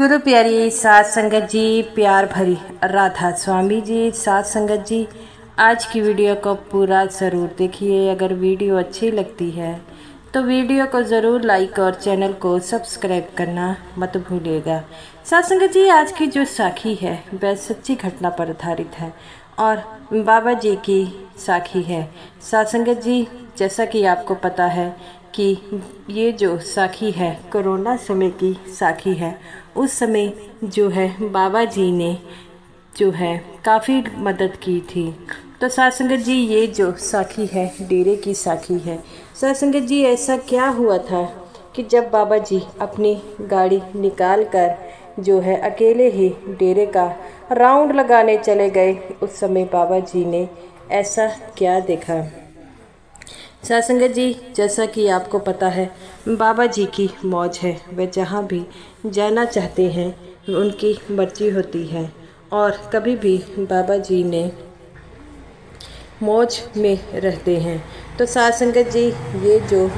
गुरु प्यारी साध संगत जी, प्यार भरी राधा स्वामी जी, साध संगत जी, आज की वीडियो को पूरा ज़रूर देखिए। अगर वीडियो अच्छी लगती है तो वीडियो को ज़रूर लाइक और चैनल को सब्सक्राइब करना मत भूलिएगा। साध संगत जी, आज की जो साखी है वह सच्ची घटना पर आधारित है और बाबा जी की साखी है। साध संगत जी, जैसा कि आपको पता है कि ये जो साखी है कोरोना समय की साखी है। उस समय जो है बाबा जी ने जो है काफ़ी मदद की थी। तो साध संगत जी, ये जो साखी है डेरे की साखी है। साध संगत जी, ऐसा क्या हुआ था कि जब बाबा जी अपनी गाड़ी निकाल कर जो है अकेले ही डेरे का राउंड लगाने चले गए, उस समय बाबा जी ने ऐसा क्या देखा। साध संगत जी, जैसा कि आपको पता है बाबा जी की मौज है, वे जहाँ भी जाना चाहते हैं उनकी मर्जी होती है और कभी भी बाबा जी ने मौज में रहते हैं। तो साध संगत जी, ये जो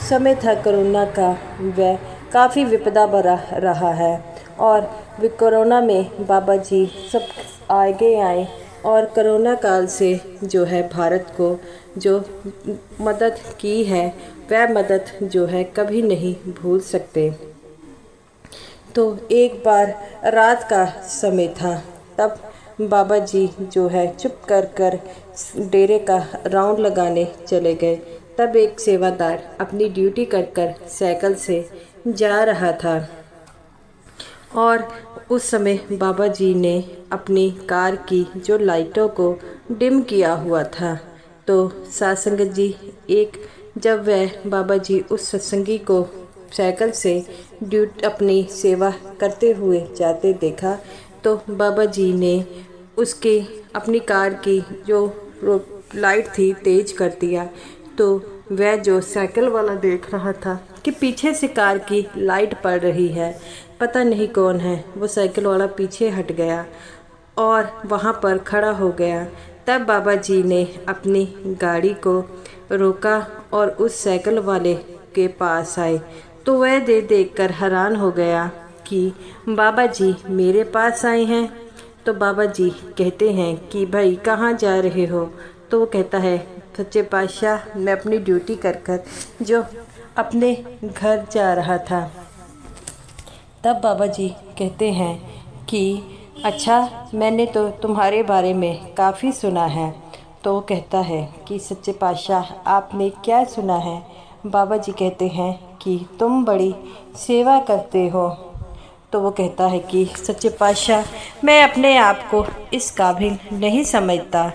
समय था कोरोना का वह काफ़ी विपदा भरा रहा है और कोरोना में बाबा जी सब आगे आए और कोरोना काल से जो है भारत को जो मदद की है वह मदद जो है कभी नहीं भूल सकते। तो एक बार रात का समय था, तब बाबा जी जो है चुप कर डेरे का राउंड लगाने चले गए। तब एक सेवादार अपनी ड्यूटी कर साइकिल से जा रहा था और उस समय बाबा जी ने अपनी कार की जो लाइटों को डिम किया हुआ था। तो साध संगत जी, जब वह बाबा जी उस सत्संगी को साइकिल से अपनी सेवा करते हुए जाते देखा, तो बाबा जी ने उसके अपनी कार की जो लाइट थी तेज कर दिया। तो वह जो साइकिल वाला देख रहा था कि पीछे से कार की लाइट पड़ रही है, पता नहीं कौन है, वो साइकिल वाला पीछे हट गया और वहाँ पर खड़ा हो गया। तब बाबा जी ने अपनी गाड़ी को रोका और उस साइकिल वाले के पास आए। तो वह देखकर हैरान हो गया कि बाबा जी मेरे पास आए हैं। तो बाबा जी कहते हैं कि भाई कहाँ जा रहे हो? तो वो कहता है, सच्चे पातशाह, मैं अपनी ड्यूटी कर जो अपने घर जा रहा था। तब बाबा जी कहते हैं कि अच्छा, मैंने तो तुम्हारे बारे में काफ़ी सुना है। तो वो कहता है कि सच्चे पातशाह, आपने क्या सुना है? बाबा जी कहते हैं कि तुम बड़ी सेवा करते हो। तो वो कहता है कि सच्चे पातशाह, मैं अपने आप को इस काबिल नहीं समझता।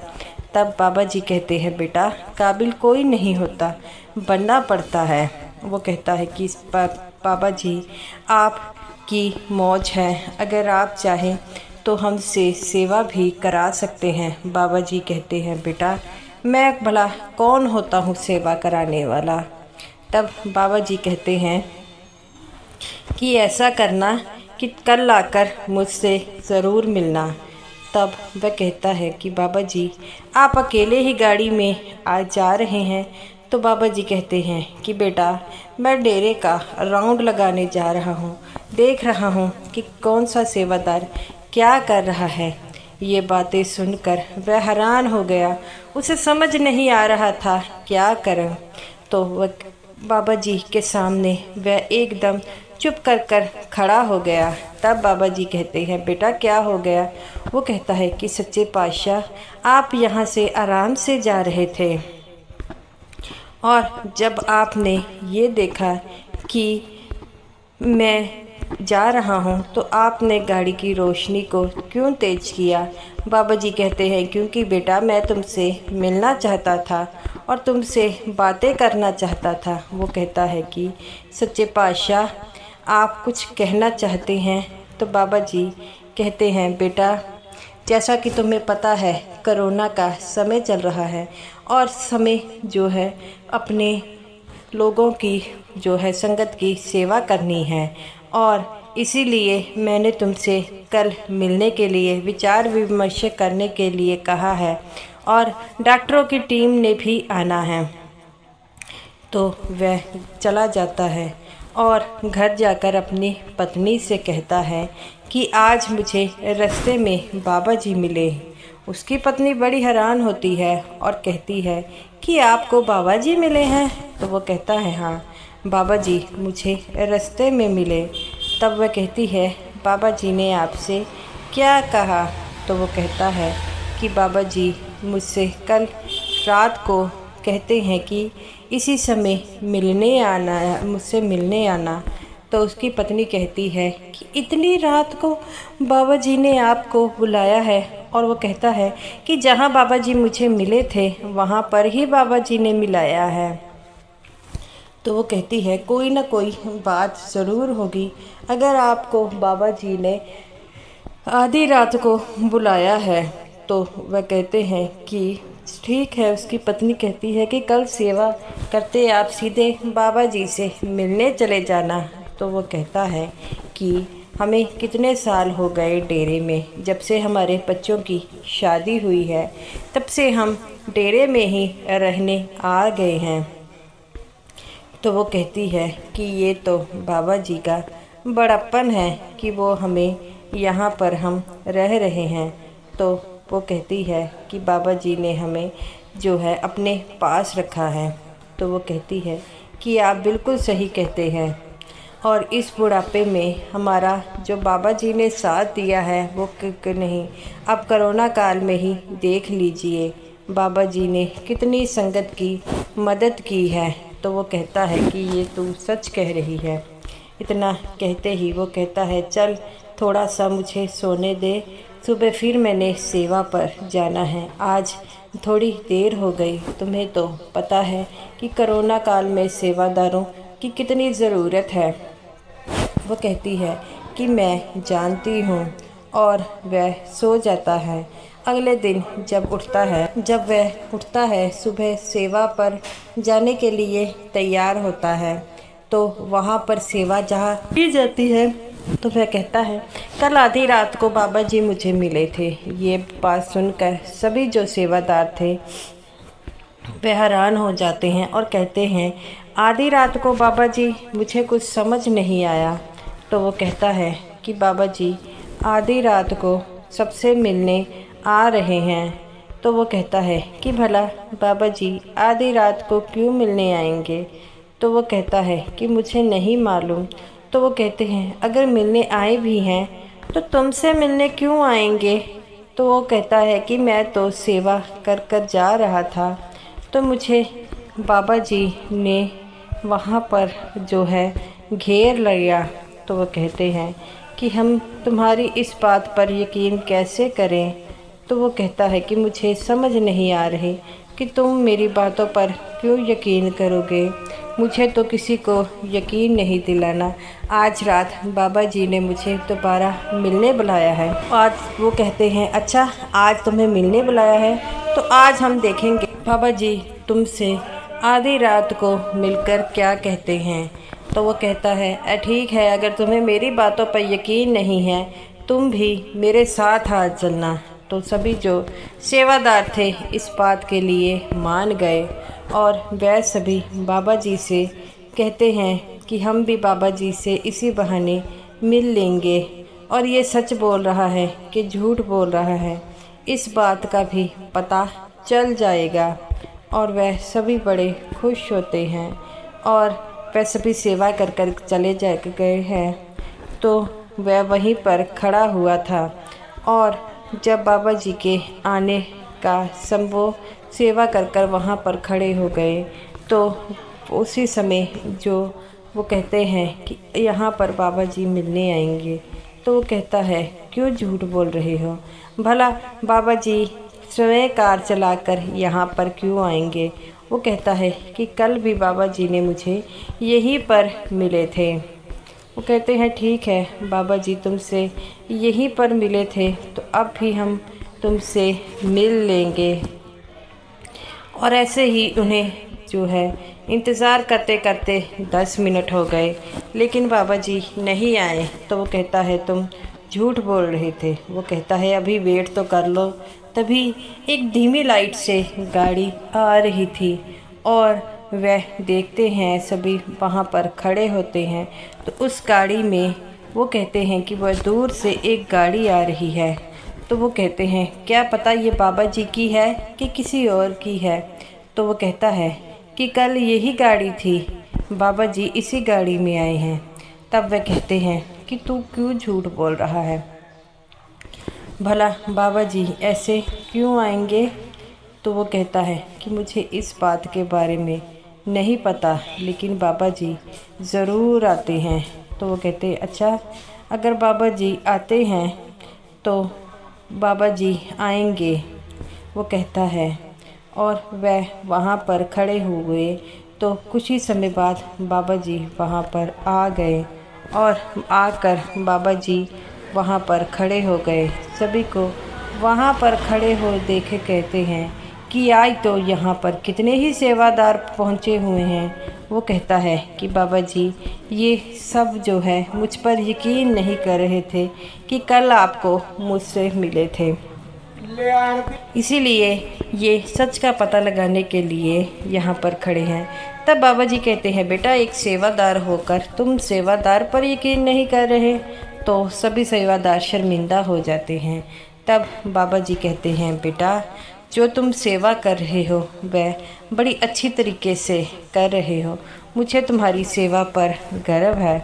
तब बाबा जी कहते हैं, बेटा, काबिल कोई नहीं होता, बनना पड़ता है। वो कहता है कि बाबा जी, आप की मौज है, अगर आप चाहें तो हमसे सेवा भी करा सकते हैं। बाबा जी कहते हैं, बेटा, मैं भला कौन होता हूँ सेवा कराने वाला। तब बाबा जी कहते हैं कि ऐसा करना कि कल आकर मुझसे ज़रूर मिलना। तब वह कहता है कि बाबा जी, आप अकेले ही गाड़ी में जा रहे हैं? तो बाबा जी कहते हैं कि बेटा, मैं डेरे का राउंड लगाने जा रहा हूँ, देख रहा हूँ कि कौन सा सेवादार क्या कर रहा है। ये बातें सुनकर वह हैरान हो गया, उसे समझ नहीं आ रहा था क्या करें। तो वह बाबा जी के सामने वह एकदम चुप कर खड़ा हो गया। तब बाबा जी कहते हैं, बेटा, क्या हो गया? वो कहता है कि सच्चे पातशाह, आप यहाँ से आराम से जा रहे थे और जब आपने ये देखा कि मैं जा रहा हूँ तो आपने गाड़ी की रोशनी को क्यों तेज किया? बाबा जी कहते हैं, क्योंकि बेटा, मैं तुमसे मिलना चाहता था और तुमसे बातें करना चाहता था। वो कहता है कि सच्चे पातशाह, आप कुछ कहना चाहते हैं? तो बाबा जी कहते हैं, बेटा, जैसा कि तुम्हें पता है कोरोना का समय चल रहा है और समय जो है अपने लोगों की जो है संगत की सेवा करनी है और इसीलिए मैंने तुमसे कल मिलने के लिए, विचार विमर्श करने के लिए कहा है और डॉक्टरों की टीम ने भी आना है। तो वह चला जाता है और घर जाकर अपनी पत्नी से कहता है कि आज मुझे रास्ते में बाबा जी मिले। उसकी पत्नी बड़ी हैरान होती है और कहती है कि आपको बाबा जी मिले हैं? तो वो कहता है हाँ, बाबा जी मुझे रास्ते में मिले। तब वह कहती है बाबा जी ने आपसे क्या कहा? तो वो कहता है कि बाबा जी मुझसे कल रात को कहते हैं कि इसी समय मुझसे मिलने आना। तो उसकी पत्नी कहती है कि इतनी रात को बाबा जी ने आपको बुलाया है? और वो कहता है कि जहाँ बाबा जी मुझे मिले थे वहाँ पर ही बाबा जी ने मिलाया है। तो वो कहती है कोई ना कोई बात ज़रूर होगी, अगर आपको बाबा जी ने आधी रात को बुलाया है। तो वह कहते हैं कि ठीक है। उसकी पत्नी कहती है कि कल सेवा करते आप सीधे बाबा जी से मिलने चले जाना। तो वो कहता है कि हमें कितने साल हो गए डेरे में, जब से हमारे बच्चों की शादी हुई है तब से हम डेरे में ही रहने आ गए हैं। तो वो कहती है कि ये तो बाबा जी का बड़प्पन है कि वो हमें यहाँ पर हम रह रहे हैं। तो वो कहती है कि बाबा जी ने हमें जो है अपने पास रखा है। तो वो कहती है कि आप बिल्कुल सही कहते हैं, और इस बुढ़ापे में हमारा जो बाबा जी ने साथ दिया है वो नहीं, अब कोरोना काल में ही देख लीजिए बाबा जी ने कितनी संगत की मदद की है। तो वो कहता है कि ये तू सच कह रही है। इतना कहते ही वो कहता है चल थोड़ा सा मुझे सोने दे, सुबह फिर मैंने सेवा पर जाना है, आज थोड़ी देर हो गई। तुम्हें तो पता है कि कोरोना काल में सेवादारों की कितनी ज़रूरत है। वो कहती है कि मैं जानती हूँ, और वह सो जाता है। अगले दिन जब वह उठता है सुबह सेवा पर जाने के लिए तैयार होता है, तो वहाँ पर सेवा जहाँ की जाती है तो वह कहता है कल आधी रात को बाबा जी मुझे मिले थे। ये बात सुनकर सभी जो सेवादार थे वे हैरान हो जाते हैं और कहते हैं आधी रात को बाबा जी, मुझे कुछ समझ नहीं आया। तो वो कहता है कि बाबा जी आधी रात को सबसे मिलने आ रहे हैं। तो वो कहता है कि भला बाबा जी आधी रात को क्यों मिलने आएंगे? तो वो कहता है कि मुझे नहीं मालूम। तो वो कहते हैं अगर मिलने आए भी हैं तो तुमसे मिलने क्यों आएंगे? तो वो कहता है कि मैं तो सेवा कर कर जा रहा था, तो मुझे बाबा जी ने वहाँ पर जो है घेर लिया। तो वो कहते हैं कि हम तुम्हारी इस बात पर यकीन कैसे करें? तो वो कहता है कि मुझे समझ नहीं आ रही कि तुम मेरी बातों पर क्यों यकीन करोगे, मुझे तो किसी को यकीन नहीं दिलाना। आज रात बाबा जी ने मुझे दोबारा मिलने बुलाया है। आज वो कहते हैं अच्छा आज तुम्हें मिलने बुलाया है, तो आज हम देखेंगे बाबा जी तुमसे आधी रात को मिलकर क्या कहते हैं। तो वो कहता है ठीक है, अगर तुम्हें मेरी बातों पर यकीन नहीं है तुम भी मेरे साथ आ चलना। तो सभी जो सेवादार थे इस बात के लिए मान गए, और वह सभी बाबा जी से कहते हैं कि हम भी बाबा जी से इसी बहाने मिल लेंगे, और ये सच बोल रहा है कि झूठ बोल रहा है इस बात का भी पता चल जाएगा। और वह सभी बड़े खुश होते हैं, और वह सभी सेवा कर कर चले गए हैं। तो वह वहीं पर खड़ा हुआ था, और जब बाबा जी के आने का संभव सेवा कर कर वहाँ पर खड़े हो गए, तो उसी समय जो वो कहते हैं कि यहाँ पर बाबा जी मिलने आएंगे। तो वो कहता है क्यों झूठ बोल रहे हो, भला बाबा जी स्वयं कार चलाकर यहाँ पर क्यों आएंगे? वो कहता है कि कल भी बाबा जी ने मुझे यहीं पर मिले थे। वो कहते हैं ठीक है बाबा जी तुमसे यहीं पर मिले थे, तो अब भी हम तुमसे मिल लेंगे। और ऐसे ही उन्हें जो है इंतज़ार करते करते 10 मिनट हो गए, लेकिन बाबा जी नहीं आए। तो वो कहता है तुम झूठ बोल रहे थे। वो कहता है अभी वेट तो कर लो। तभी एक धीमी लाइट से गाड़ी आ रही थी, और वह देखते हैं सभी वहाँ पर खड़े होते हैं। तो उस गाड़ी में वो कहते हैं कि वह दूर से एक गाड़ी आ रही है। तो वो कहते हैं क्या पता ये बाबा जी की है कि किसी और की है। तो वो कहता है कि कल यही गाड़ी थी, बाबा जी इसी गाड़ी में आए हैं। तब वह कहते हैं कि तू क्यों झूठ बोल रहा है, भला बाबा जी ऐसे क्यों आएंगे। तो वो कहता है कि मुझे इस बात के बारे में नहीं पता, लेकिन बाबा जी ज़रूर आते हैं। तो वो कहते हैं अच्छा, अगर बाबा जी आते हैं तो बाबा जी आएंगे। वो कहता है और वह वहाँ पर खड़े हुए। तो कुछ ही समय बाद बाबा जी वहाँ पर आ गए और आकर बाबा जी वहाँ पर खड़े हो गए। सभी को वहाँ पर खड़े हो देखे कहते हैं कि आज तो यहाँ पर कितने ही सेवादार पहुँचे हुए हैं। वो कहता है कि बाबा जी ये सब जो है मुझ पर यकीन नहीं कर रहे थे कि कल आपको मुझसे मिले थे, इसीलिए ये सच का पता लगाने के लिए यहाँ पर खड़े हैं। तब बाबा जी कहते हैं बेटा, एक सेवादार होकर तुम सेवादार पर यकीन नहीं कर रहे। तो सभी सेवादार शर्मिंदा हो जाते हैं। तब बाबा जी कहते हैं बेटा, जो तुम सेवा कर रहे हो वह बड़ी अच्छी तरीके से कर रहे हो, मुझे तुम्हारी सेवा पर गर्व है।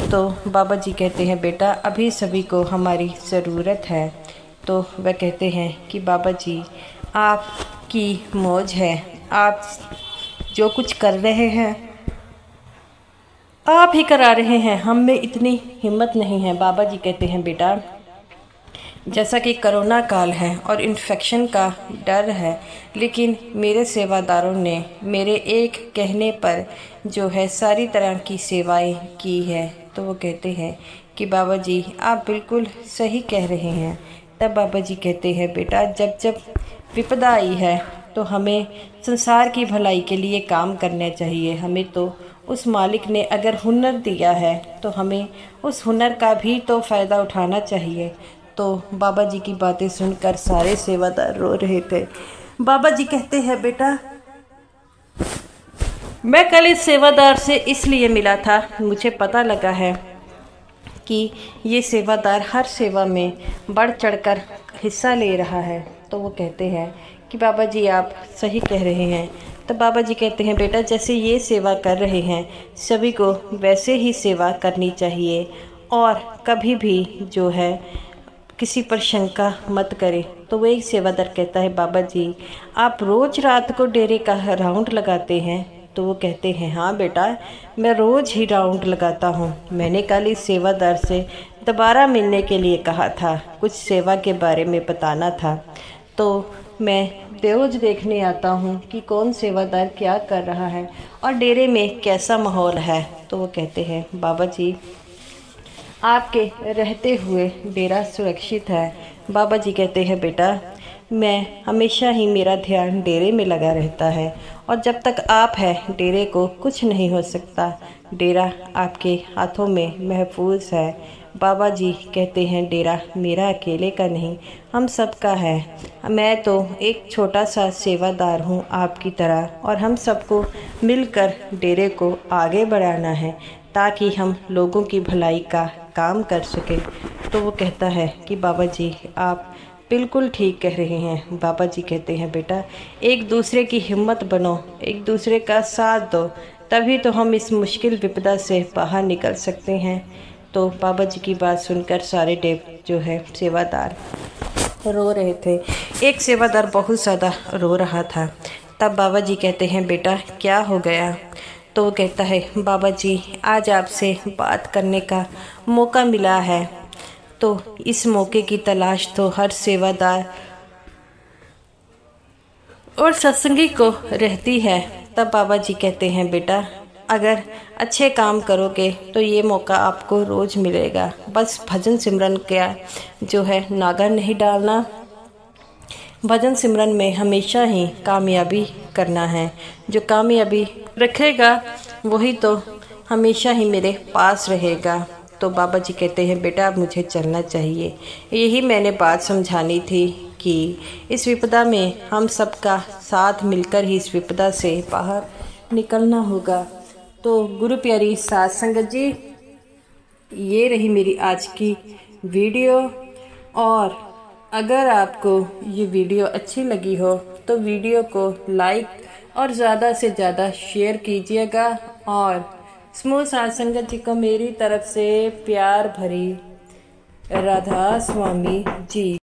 तो बाबा जी कहते हैं बेटा, अभी सभी को हमारी ज़रूरत है। तो वह कहते हैं कि बाबा जी आपकी मौज है, आप जो कुछ कर रहे हैं आप ही करा रहे हैं, हम में इतनी हिम्मत नहीं है। बाबा जी कहते हैं बेटा, जैसा कि कोरोना काल है और इन्फेक्शन का डर है, लेकिन मेरे सेवादारों ने मेरे एक कहने पर जो है सारी तरह की सेवाएं की है। तो वो कहते हैं कि बाबा जी आप बिल्कुल सही कह रहे हैं। तब बाबा जी कहते हैं बेटा, जब जब विपदा आई है तो हमें संसार की भलाई के लिए काम करना चाहिए। हमें तो उस मालिक ने अगर हुनर दिया है तो हमें उस हुनर का भी तो फ़ायदा उठाना चाहिए। तो बाबा जी की बातें सुनकर सारे सेवादार रो रहे थे। बाबा जी कहते हैं बेटा, मैं कल इस सेवादार से इसलिए मिला था, मुझे पता लगा है कि ये सेवादार हर सेवा में बढ़ चढ़कर हिस्सा ले रहा है। तो वो कहते हैं कि बाबा जी आप सही कह रहे हैं। तो बाबा जी कहते हैं बेटा, जैसे ये सेवा कर रहे हैं सभी को वैसे ही सेवा करनी चाहिए और कभी भी जो है किसी पर शंका मत करें। तो वो एक सेवादार कहता है बाबा जी आप रोज़ रात को डेरे का राउंड लगाते हैं। तो वो कहते हैं हाँ बेटा, मैं रोज़ ही राउंड लगाता हूँ। मैंने कल इस सेवादार से दोबारा मिलने के लिए कहा था, कुछ सेवा के बारे में बताना था। तो मैं रोज़ देखने आता हूँ कि कौन सेवादार क्या कर रहा है और डेरे में कैसा माहौल है। तो वो कहते हैं बाबा जी आपके रहते हुए डेरा सुरक्षित है। बाबा जी कहते हैं बेटा, मैं हमेशा ही मेरा ध्यान डेरे में लगा रहता है और जब तक आप हैं डेरे को कुछ नहीं हो सकता। डेरा आपके हाथों में महफूज है। बाबा जी कहते हैं डेरा मेरा अकेले का नहीं, हम सबका है। मैं तो एक छोटा सा सेवादार हूँ आपकी तरह और हम सबको मिलकर डेरे को आगे बढ़ाना है ताकि हम लोगों की भलाई का काम कर सकें। तो वो कहता है कि बाबा जी आप बिल्कुल ठीक कह रहे हैं। बाबा जी कहते हैं बेटा, एक दूसरे की हिम्मत बनो, एक दूसरे का साथ दो, तभी तो हम इस मुश्किल विपदा से बाहर निकल सकते हैं। तो बाबा जी की बात सुनकर सारे जो है सेवादार रो रहे थे। एक सेवादार बहुत ज़्यादा रो रहा था। तब बाबा जी कहते हैं बेटा क्या हो गया। तो वो कहता है बाबा जी आज आपसे बात करने का मौका मिला है, तो इस मौके की तलाश तो हर सेवादार और सत्संगी को रहती है। तब बाबा जी कहते हैं बेटा अगर अच्छे काम करोगे तो ये मौका आपको रोज़ मिलेगा। बस भजन सिमरन का जो है नागा नहीं डालना, भजन सिमरन में हमेशा ही कामयाबी करना है। जो कामयाबी रखेगा वही तो हमेशा ही मेरे पास रहेगा। तो बाबा जी कहते हैं बेटा अब मुझे चलना चाहिए। यही मैंने बात समझानी थी कि इस विपदा में हम सबका साथ मिलकर ही इस विपदा से बाहर निकलना होगा। तो गुरु प्यारी साध संगत जी, ये रही मेरी आज की वीडियो। और अगर आपको ये वीडियो अच्छी लगी हो तो वीडियो को लाइक और ज़्यादा से ज़्यादा शेयर कीजिएगा। और समूह साध संगत जी को मेरी तरफ से प्यार भरी राधा स्वामी जी।